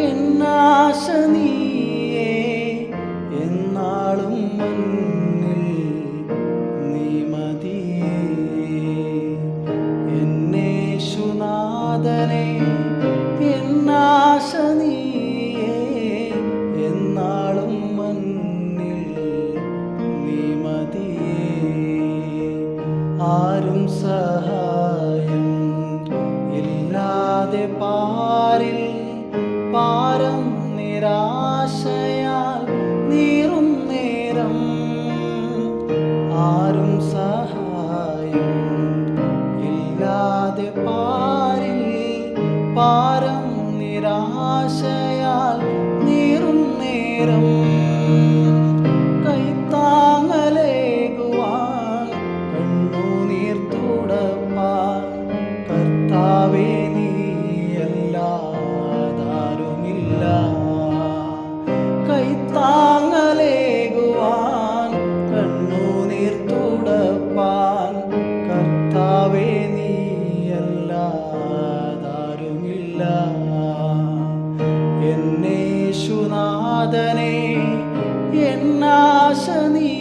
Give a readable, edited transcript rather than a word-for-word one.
എന്നാശ നീയേ, എന്നാളും മണ്ണിൽ നീ മതിയേ. എന്നേശുനാഥനേ, എന്നാശ നീയേ, എന്നാളും മണ്ണിൽ നീ മതിയേ. ആരും സഹായം ഇല്ലാതെ പാരിൽ പാരം നിരാശയാൽ നീറും നേരം, ആരും സഹായം ഇല്ലാതെ പാരിൽ പാരം നിരാശയാൽ നീറും നേരം, കൈത്താങ്ങലേകുവാൻ കണ്ണുനീർ തുടപ്പാൻ കർത്താവേ നീയല്ലാതാരുമില്ല. കൈത്താങ്ങലേകുവാൻ കണ്ണുനീർ തുടപ്പാൻ കർത്താവേ നീയല്ലാതാരുമില്ല. എന്നേശുനാഥനേ, എന്നാശ നീ